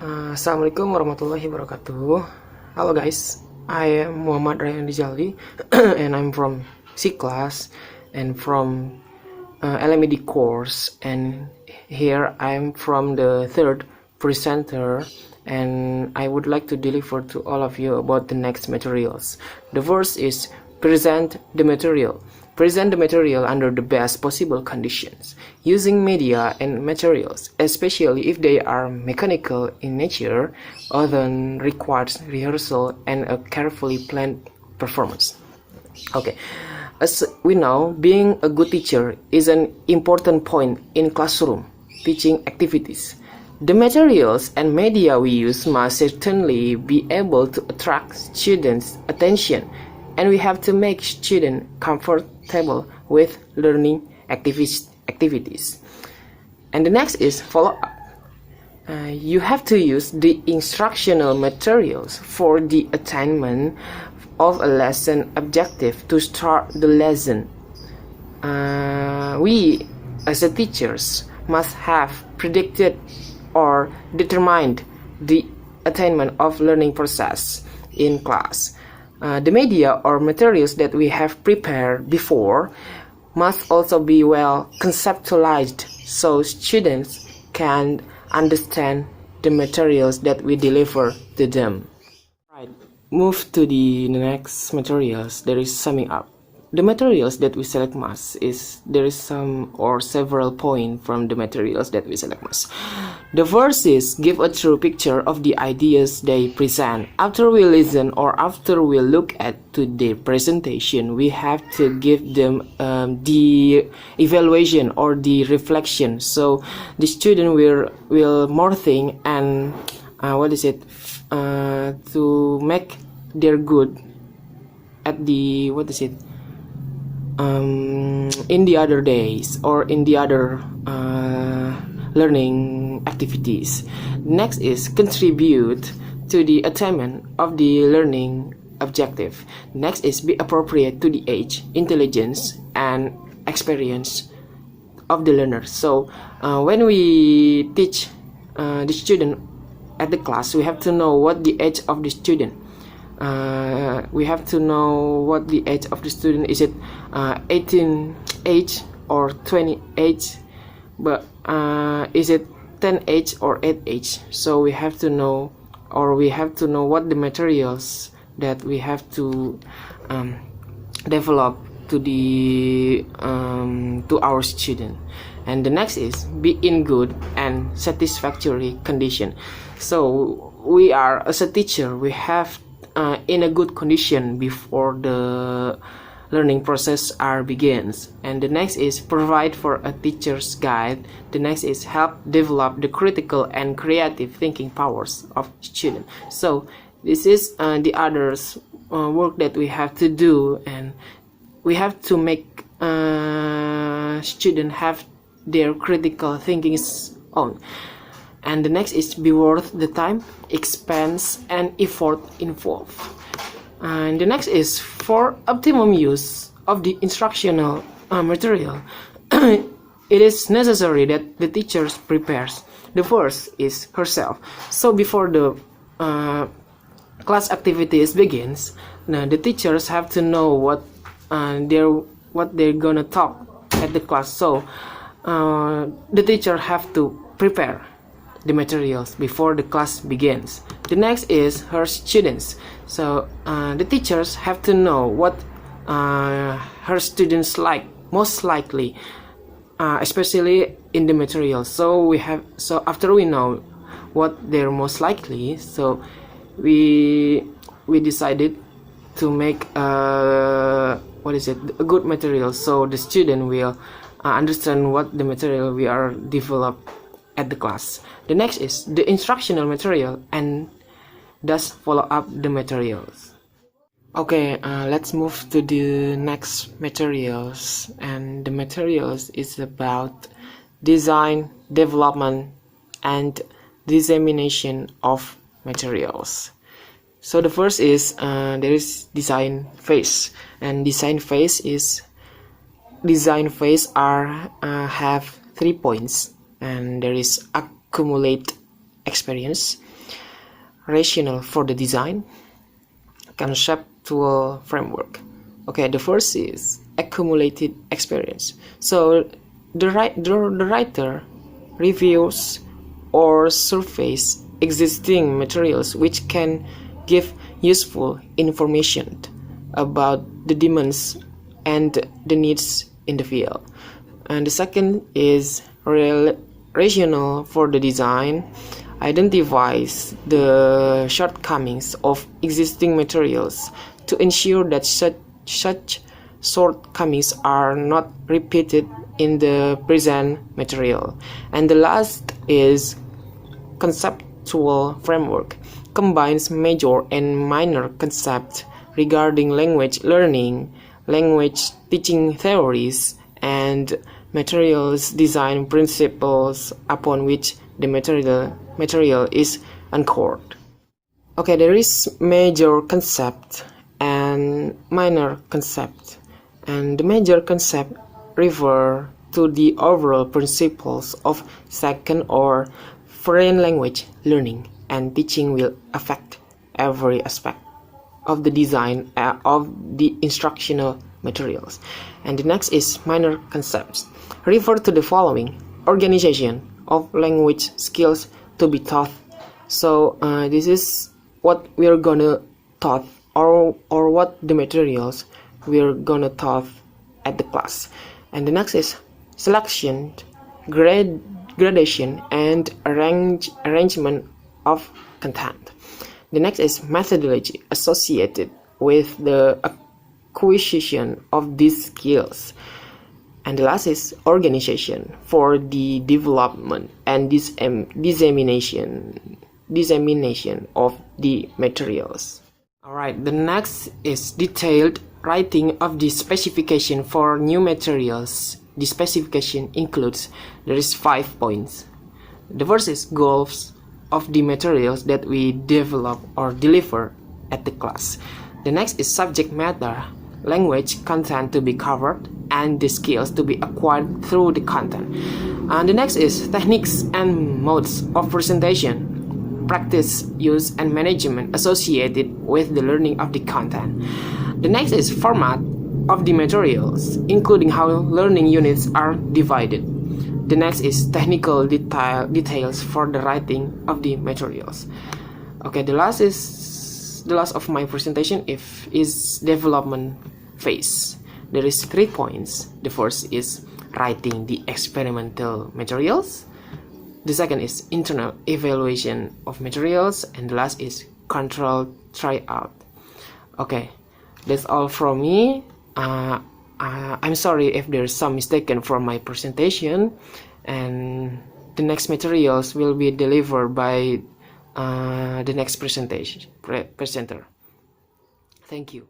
Assalamualaikum warahmatullahi wabarakatuh. Hello guys, I am Muhammad Rayhan Rizaldi and I'm from C class and from LMED course, and here I'm from the third presenter, and I would like to deliver to all of you about the next materials. The first is present the material. Present the material under the best possible conditions, using media and materials, especially if they are mechanical in nature, often requires rehearsal and a carefully planned performance. Okay, as we know, being a good teacher is an important point in classroom teaching activities. The materials and media we use must certainly be able to attract students' attention, and we have to make students comfortable with learning activities. And the next is follow up. You have to use the instructional materials for the attainment of a lesson objective to start the lesson. We, as a teachers, must have predicted or determined the attainment of learning process in class. The media or materials that we have prepared before must also be well conceptualized so students can understand the materials that we deliver to them. Right, move to the next materials. There is summing up. The materials that we select there is some or several points from the materials that we select must. The first is give a true picture of the ideas they present. After we listen or after we look at to the presentation, we have to give them the evaluation or the reflection. So the student will more think and to make their good at the in the other days or in the other learning activities. Next is contribute to the attainment of the learning objective. Next is be appropriate to the age, intelligence, and experience of the learner. So when we teach the student at the class, we have to know what the age of the student. We have to know what the age of the student is. It 18 age or 20 age, but is it 10 age or 8 age? So we have to know, or we have to know what the materials that we have to develop to the to our student. And the next is be in good and satisfactory condition. So we are, as a teacher, we have in a good condition before the learning process begins. And the next is provide for a teacher's guide. The next is help develop the critical and creative thinking powers of student. So this is the others work that we have to do, and we have to make student have their critical thinking on. And the next is be worth the time, expense, and effort involved. And the next is for optimum use of the instructional material. It is necessary that the teacher prepares. The first is herself. So before the class activities begins, the teachers have to know what they're gonna talk at the class. So the teacher have to prepare the materials before the class begins. The next is her students. So the teachers have to know what her students like most likely, especially in the materials. So after we know what they're most likely, so we decided to make a good material, so the student will understand what the material we are develop at the class. The next is the instructional material, and thus follow up the materials. Okay, let's move to the next materials, and the materials is about design, development, and dissemination of materials. So the first is there is design phase, and design phase have 3 points, and there is accumulate experience, rationale for the design, conceptual framework. Okay, the first is accumulated experience. So the writer reviews or surveys existing materials which can give useful information about the demands and the needs in the field. And the second is rationale for the design, identifies the shortcomings of existing materials to ensure that such shortcomings are not repeated in the present material. And the last is conceptual framework, combines major and minor concepts regarding language learning, language teaching theories, and materials design principles upon which the material is anchored. Okay, there is major concept and minor concept, and the major concept refer to the overall principles of second or foreign language learning and teaching will affect every aspect of the design of the instructional materials. And the next is minor concepts, refer to the following: organization of language skills to be taught. So this is what we're gonna taught, or what the materials we're gonna taught at the class. And the next is selection, gradation, and arrangement of content. The next is methodology associated with the acquisition of these skills. And the last is organization for the development and dissemination of the materials. Alright, the next is detailed writing of the specification for new materials. The specification includes, there is 5 points. The first is goals of the materials that we develop or deliver at the class. The next is subject matter, language content to be covered, and the skills to be acquired through the content. And the next is techniques and modes of presentation, practice, use, and management associated with the learning of the content. The next is format of the materials, including how learning units are divided. The next is technical details for the writing of the materials. Okay, the last of my presentation is development phase. There is 3 points. The first is writing the experimental materials. The second is internal evaluation of materials, and the last is control tryout. Okay, that's all from me. I'm sorry if there's some mistaken from my presentation, and the next materials will be delivered by the next presenter. Thank you.